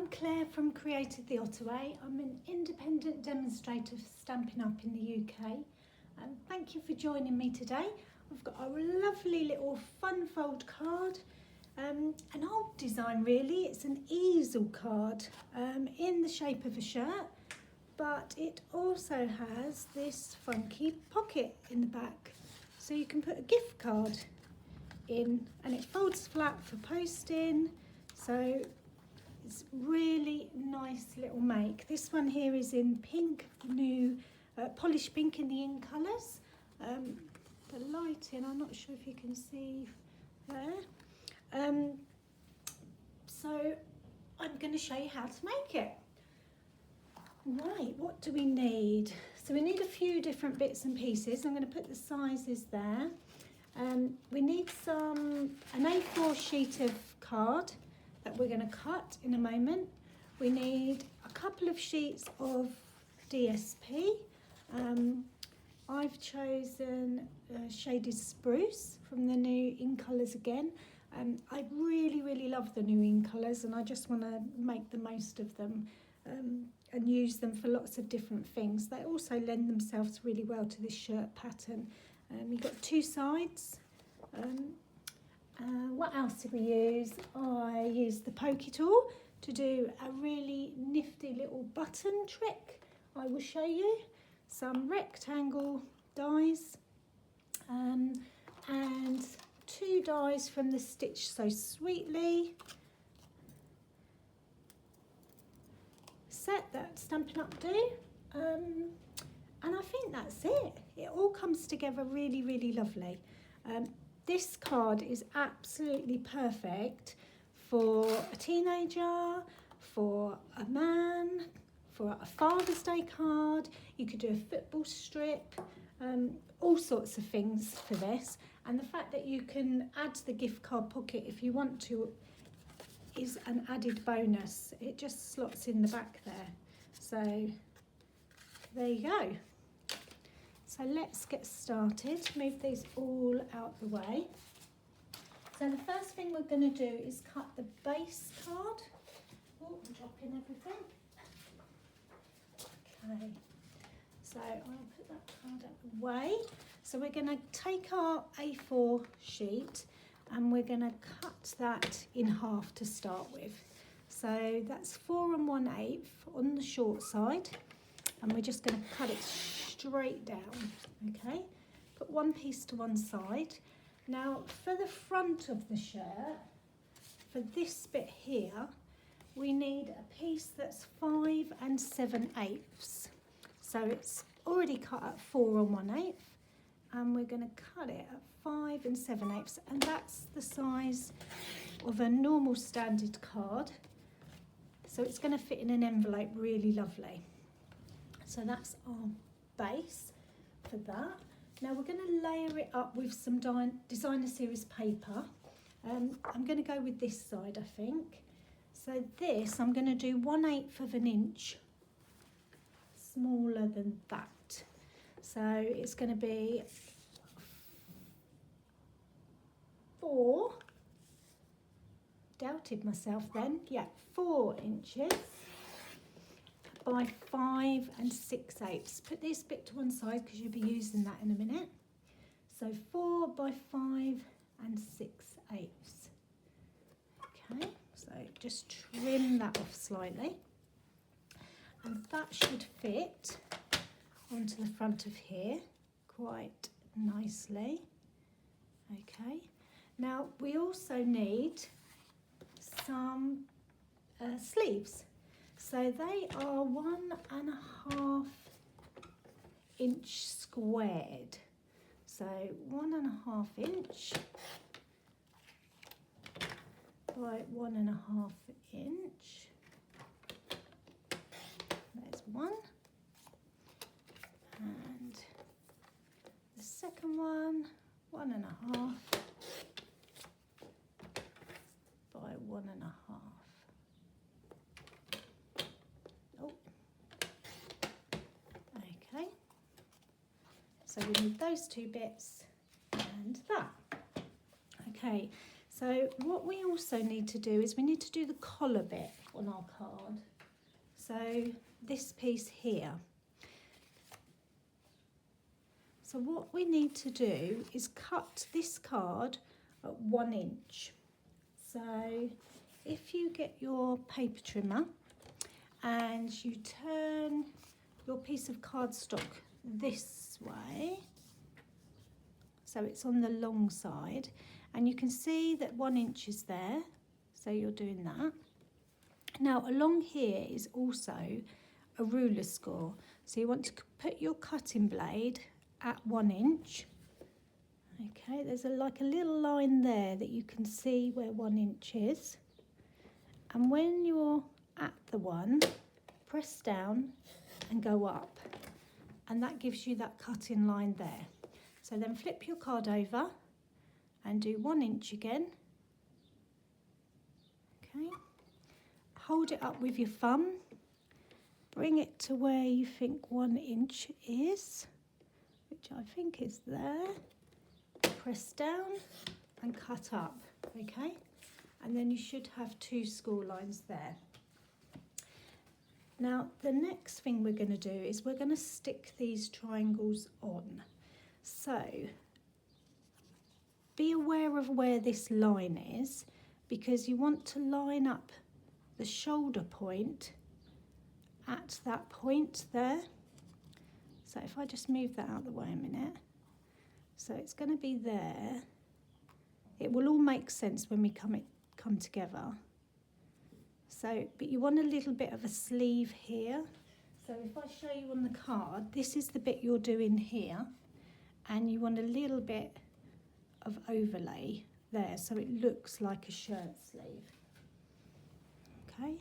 I'm Claire from Created the Ottaway. I'm an independent demonstrator for Stampin' Up in the UK. Thank you for joining me today. I've got a lovely little fun fold card, an old design really. It's an easel card in the shape of a shirt, but it also has this funky pocket in the back. So you can put a gift card in and it folds flat for posting. So it's really nice little make. This one here is in pink, new polished pink in the in colours. The lighting, I'm not sure if you can see there. So I'm going to show you how to make it. Right, what do we need? So we need a few different bits and pieces. I'm going to put the sizes there. We need an A4 sheet of card that we're going to cut in a moment. We need a couple of sheets of DSP. I've chosen shaded spruce from the new in colours again. I really love the new in colours, and I just want to make the most of them and use them for lots of different things. They also lend themselves really well to this shirt pattern. You've got two sides. What else did we use? I used the pokey tool to do a really nifty little button trick. I will show you some rectangle dies and two dies from the Stitch So Sweetly set that Stampin' Up do, and I think that's it. It all comes together really lovely. This card is absolutely perfect for a teenager, for a man, for a Father's Day card. You could do a football strip, all sorts of things for this. And the fact that you can add the gift card pocket if you want to is an added bonus. It just slots in the back there. So there you go. So let's get started. Move these all out the way. So the first thing we're going to do is cut the base card. Oh, I'm dropping everything. Okay, so I'll put that card out the way. So we're going to take our A4 sheet and we're going to cut that in half to start with. So that's 4 1/8 on the short side, and we're just going to cut it straight down. Okay, put one piece to one side. Now for the front of the shirt, for this bit here, we need a piece that's 5 7/8. So it's already cut at 4 1/8, and we're going to cut it at 5 7/8, and that's the size of a normal standard card. So it's going to fit in an envelope really lovely. So that's our base for that. Now we're going to layer it up with some designer series paper. I'm going to go with this side, I think. So this, I'm going to do 1/8 of an inch smaller than that. So it's going to be 4, doubted myself then, yeah, 4 inches by 5 6/8. Put this bit to one side because you'll be using that in a minute. So 4 by 5 6/8. Okay, so just trim that off slightly, and that should fit onto the front of here quite nicely. Okay, now we also need some sleeves. So they are 1.5 inch squared. So 1.5 inch by 1.5 inch. There's one. And the second one, 1.5 by 1.5. Oh, okay. So we need those two bits and that. Okay, So what we also need to do is we need to do the collar bit on our card. So this piece here. So what we need to do is cut this card at 1 inch. So if you get your paper trimmer and you turn your piece of cardstock this way, so it's on the long side, and you can see that 1 inch is there, so you're doing that. Now along here is also a ruler score, so you want to put your cutting blade at 1 inch. Okay, there's like a little line there that you can see where 1 inch is, and when you're at the one, press down and go up, and that gives you that cutting line there. So then flip your card over and do 1 inch again. Okay, hold it up with your thumb, bring it to where you think 1 inch is, which I think is there. Press down and cut up, okay? And then you should have 2 score lines there. Now the next thing we're going to do is we're going to stick these triangles on. So be aware of where this line is, because you want to line up the shoulder point at that point there. So if I just move that out of the way a minute. So it's going to be there. It will all make sense when we come together. So, but you want a little bit of a sleeve here. So if I show you on the card, this is the bit you're doing here, and you want a little bit of overlay there so it looks like a shirt sleeve. Okay,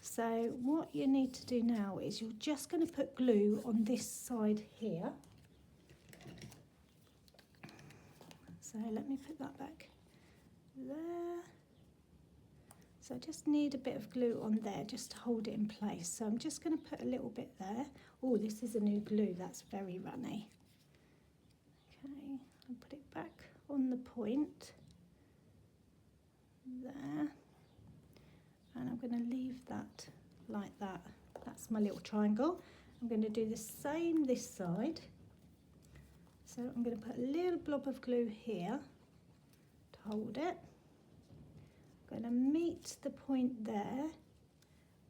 so what you need to do now is you're just going to put glue on this side here. So let me put that back there. So I just need a bit of glue on there just to hold it in place. So I'm just going to put a little bit there. Oh, this is a new glue, that's very runny. Okay, I'll put it back on the point there. And I'm going to leave that like that. That's my little triangle. I'm going to do the same this side. So I'm going to put a little blob of glue here to hold it. I'm going to meet the point there,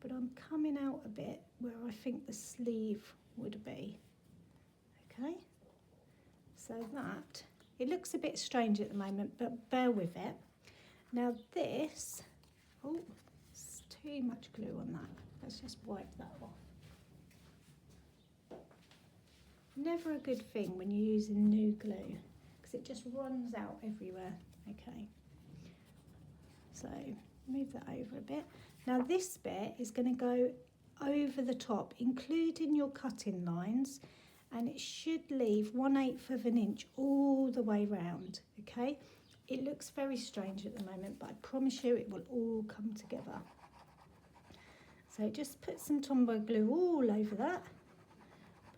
but I'm coming out a bit where I think the sleeve would be. Okay, so that, it looks a bit strange at the moment, but bear with it. Now this, oh, it's too much glue on that. Let's just wipe that off. Never a good thing when you're using new glue, because it just runs out everywhere. Okay, so move that over a bit. Now this bit is going to go over the top, including your cutting lines, and it should leave 1/8 of an inch all the way round. Okay, it looks very strange at the moment, but I promise you it will all come together. So just put some Tombow glue all over that.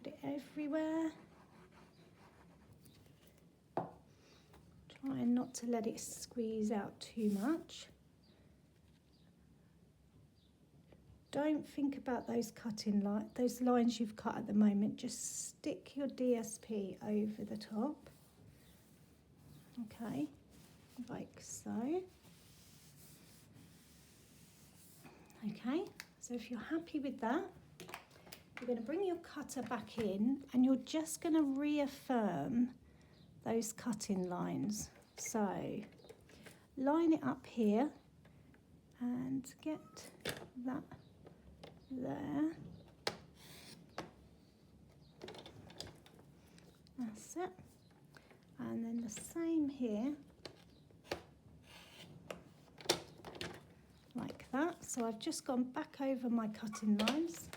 Put it everywhere. Try not to let it squeeze out too much. Don't think about those those lines you've cut at the moment. Just stick your DSP over the top. Okay, like so. Okay, so if you're happy with that, you're going to bring your cutter back in, and you're just going to reaffirm those cutting lines. So line it up here and get that there. That's it. And then the same here, like that. So I've just gone back over my cutting lines.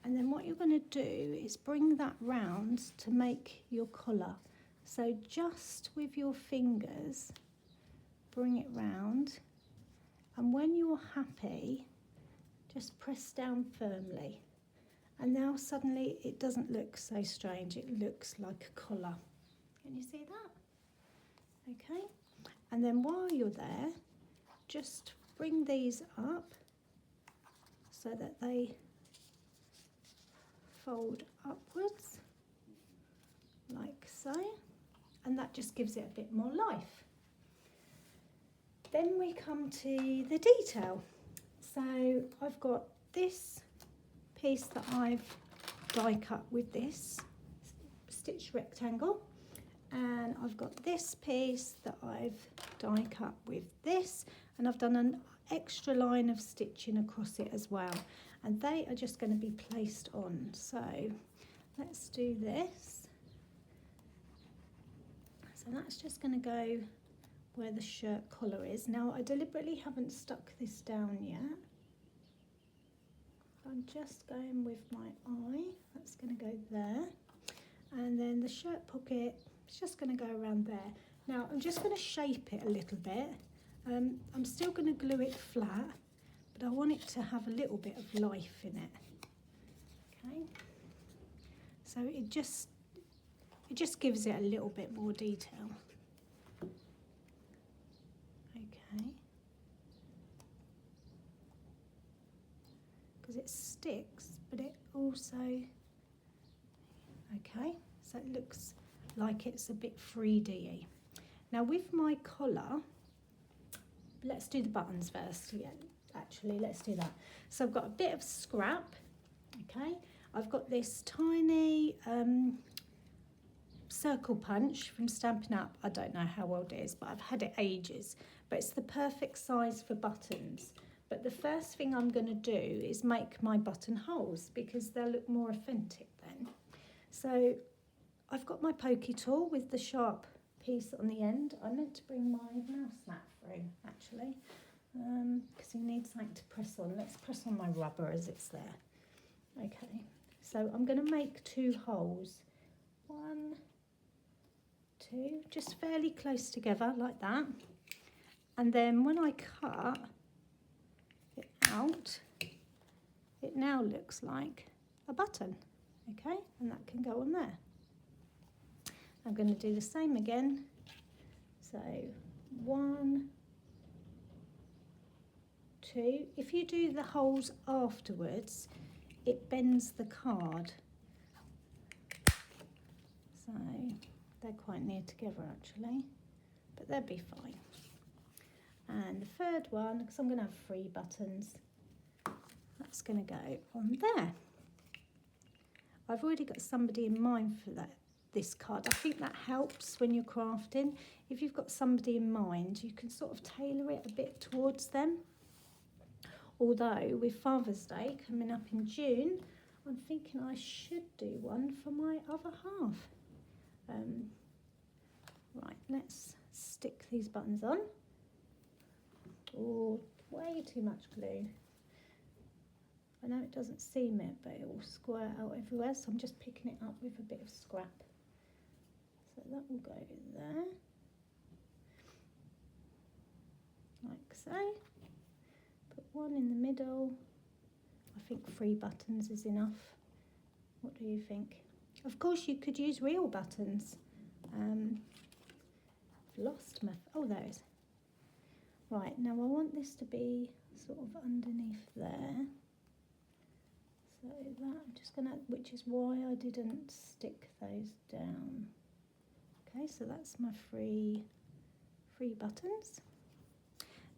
And then what you're going to do is bring that round to make your collar. So just with your fingers, bring it round. And when you're happy, just press down firmly. And now suddenly it doesn't look so strange. It looks like a collar. Can you see that? Okay. And then while you're there, just bring these up so that they fold upwards like so, and that just gives it a bit more life. Then we come to the detail. So I've got this piece that I've die cut with this stitch rectangle, and I've got this piece that I've die cut with this, and I've done an extra line of stitching across it as well, and they are just going to be placed on. So let's do this. So that's just going to go where the shirt collar is. Now I deliberately haven't stuck this down yet. I'm just going with my eye. That's going to go there. And then the shirt pocket is just going to go around there. Now I'm just going to shape it a little bit. I'm still going to glue it flat, but I want it to have a little bit of life in it. Okay. So it just gives it a little bit more detail. Okay. Because it sticks, but it also, okay, so it looks like it's a bit 3D-y. Now with my collar, let's do the buttons first. Yeah, actually, let's do that. So I've got a bit of scrap, okay. I've got this tiny circle punch from Stampin'Up. I don't know how old it is, but I've had it ages. But it's the perfect size for buttons. But the first thing I'm going to do is make my buttonholes because they'll look more authentic then. So I've got my pokey tool with the sharp piece on the end. I meant to bring my mouse mat through actually, because you need something to press on. Let's press on my rubber as it's there. Okay, so I'm going to make 2 holes. 1, 2, just fairly close together like that. And then when I cut it out, it now looks like a button, okay, and that can go on there. I'm going to do the same again. So 1, 2. If you do the holes afterwards, it bends the card. So they're quite near together actually, but they'll be fine. And the third one, because I'm going to have 3 buttons, that's going to go on there. I've already got somebody in mind for this card. I think that helps when you're crafting. If you've got somebody in mind, you can sort of tailor it a bit towards them. Although with Father's Day coming up in June, I'm thinking I should do one for my other half. Right, let's stick these buttons on. Oh, way too much glue. I know it doesn't seem it, but it will squirt out everywhere, so I'm just picking it up with a bit of scrap. So that will go there, like so. Put 1 in the middle. I think 3 buttons is enough. What do you think? Of course, you could use real buttons. I've lost my, oh, there it is. Right, now I want this to be sort of underneath there. So that, I'm just gonna, which is why I didn't stick those down. Okay, so that's my 3 buttons.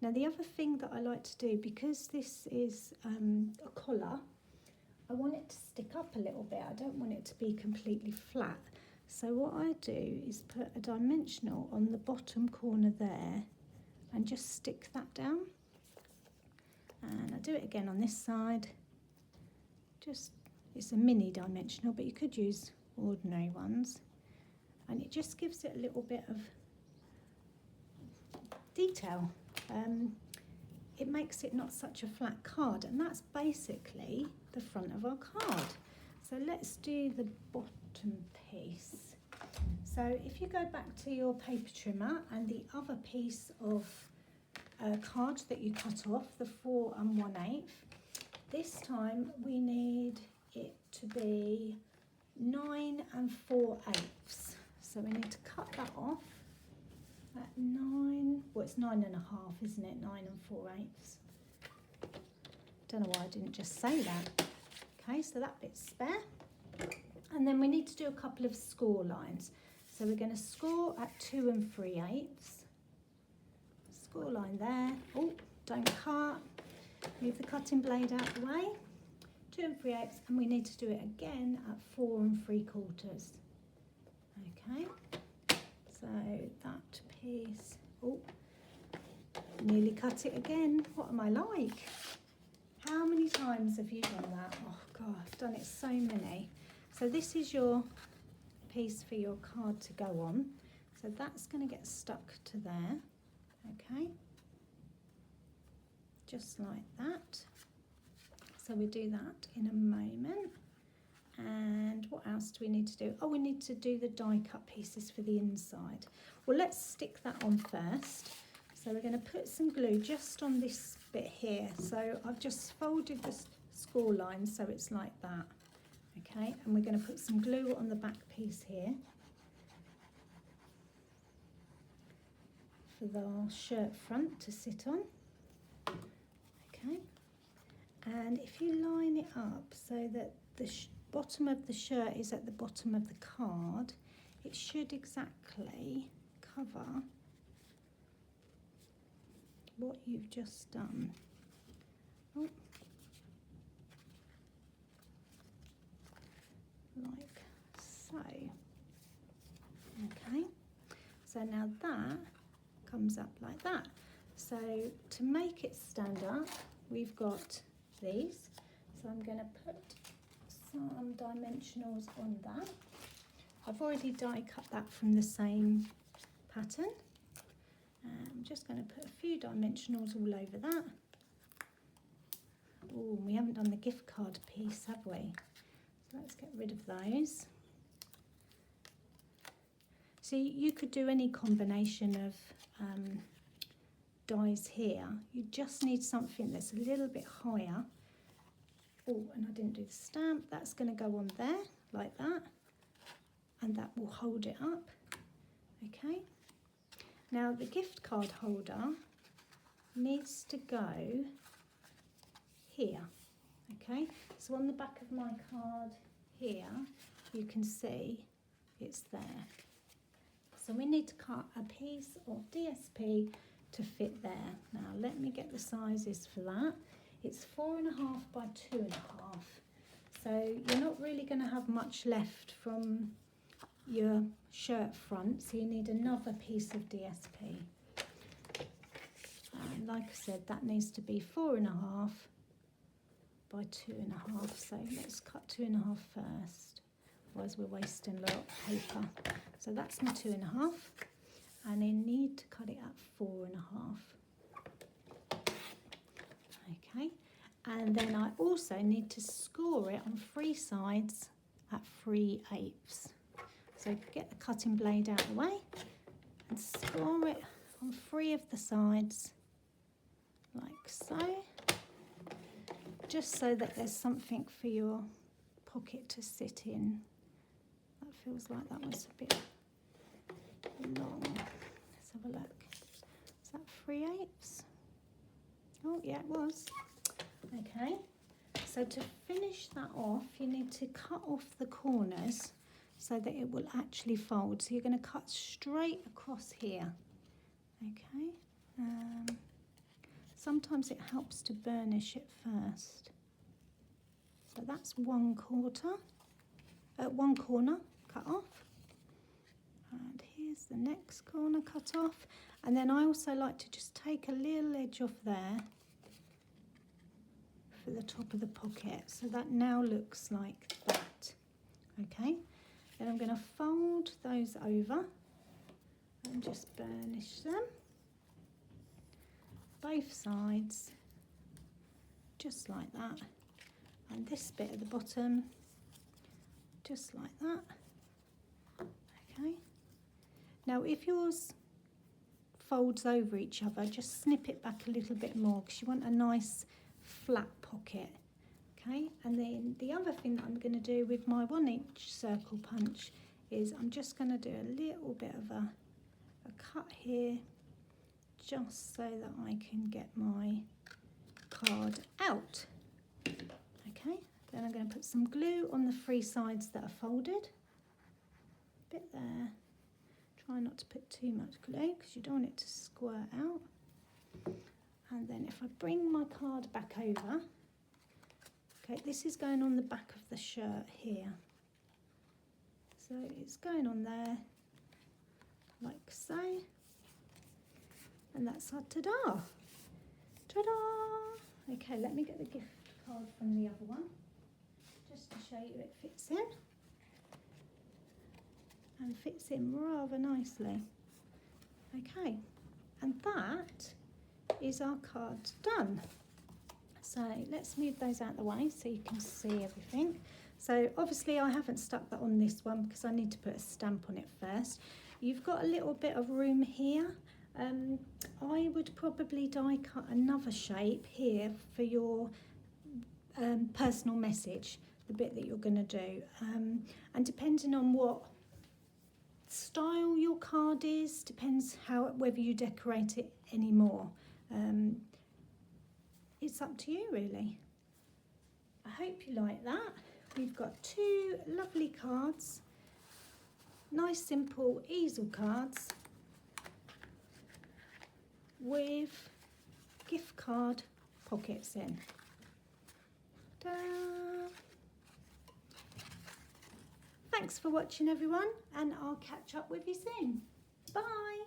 Now the other thing that I like to do, because this is a collar, I want it to stick up a little bit. I don't want it to be completely flat. So what I do is put a dimensional on the bottom corner there and just stick that down. And I do it again on this side. Just, it's a mini dimensional, but you could use ordinary ones. And it just gives it a little bit of detail. It makes it not such a flat card, and that's basically the front of our card. So let's do the bottom piece. So if you go back to your paper trimmer and the other piece of card that you cut off, the 4 1/8, this time we need it to be 9 4/8. So we need to cut that off at 9, well it's 9.5, isn't it? 9 4/8. Don't know why I didn't just say that. Okay, so that bit's spare. And then we need to do a couple of score lines. So we're going to score at 2 3/8. Score line there. Oh, don't cut. Move the cutting blade out of the way. 2 3/8, and we need to do it again at 4 3/4. Okay, so that piece, oh, nearly cut it again. What am I like? How many times have you done that? Oh God, I've done it so many. So this is your piece for your card to go on. So that's going to get stuck to there, okay? Just like that. So we do that in a moment. And what else do we need to do? Oh, we need to do the die cut pieces for the inside. Well, let's stick that on first. So we're going to put some glue just on this bit here. So I've just folded the score line so it's like that. Okay, and we're going to put some glue on the back piece here for the shirt front to sit on. Okay, and if you line it up so that the bottom of the shirt is at the bottom of the card, it should exactly cover what you've just done. Oh. Like so. Okay, so now that comes up like that. So to make it stand up, we've got these. So I'm going to put some dimensionals on that. I've already die cut that from the same pattern. I'm just going to put a few dimensionals all over that. Oh, we haven't done the gift card piece, have we? So let's get rid of those. So you could do any combination of dies here. You just need something that's a little bit higher. Oh, and I didn't do the stamp. That's going to go on there like that, and that will hold it up. Okay. Now the gift card holder needs to go here. Okay, so on the back of my card here, you can see it's there. So we need to cut a piece of DSP to fit there. Now let me get the sizes for that. It's 4.5 by 2.5. So you're not really going to have much left from your shirt front, so you need another piece of DSP. And like I said, that needs to be 4.5 by 2.5. So let's cut 2.5 first, otherwise we're wasting a lot of paper. So that's my 2.5, and I need to cut it at 4.5. Okay, and then I also need to score it on 3 sides at 3/8. So get the cutting blade out of the way and score it on 3 of the sides, like so, just so that there's something for your pocket to sit in. That feels like that was a bit long. Let's have a look. Is that 3/8? Oh yeah, it was. Okay, so to finish that off, you need to cut off the corners so that it will actually fold. So you're going to cut straight across here. Okay, sometimes it helps to burnish it first. So that's 1/4, 1 corner cut off. And here's the next corner cut off. And then I also like to just take a little edge off there for the top of the pocket. So that now looks like that. Okay, then I'm going to fold those over and just burnish them. Both sides, just like that. And this bit at the bottom, just like that. Okay. Now if yours folds over each other, just snip it back a little bit more because you want a nice flat pocket. Okay, and then the other thing that I'm going to do with my 1-inch circle punch is I'm just going to do a little bit of a a cut here just so that I can get my card out. Okay, then I'm going to put some glue on the three sides that are folded. A bit there. Try not to put too much glue because you don't want it to squirt out. And then if I bring my card back over, okay, this is going on the back of the shirt here. So it's going on there, like so. And that's our ta-da! Ta-da! Okay, let me get the gift card from the other one, just to show you it fits in. And fits in rather nicely. Okay, and that is our card done. So let's move those out of the way so you can see everything. So obviously I haven't stuck that on this one because I need to put a stamp on it first. You've got a little bit of room here. I would probably die cut another shape here for your personal message, the bit that you're going to do. And depending on what style your card is, depends whether you decorate it anymore. It's up to you really. I hope you like that. We've got two lovely cards, nice simple easel cards with gift card pockets in. Ta-da! Thanks for watching everyone, and I'll catch up with you soon. Bye!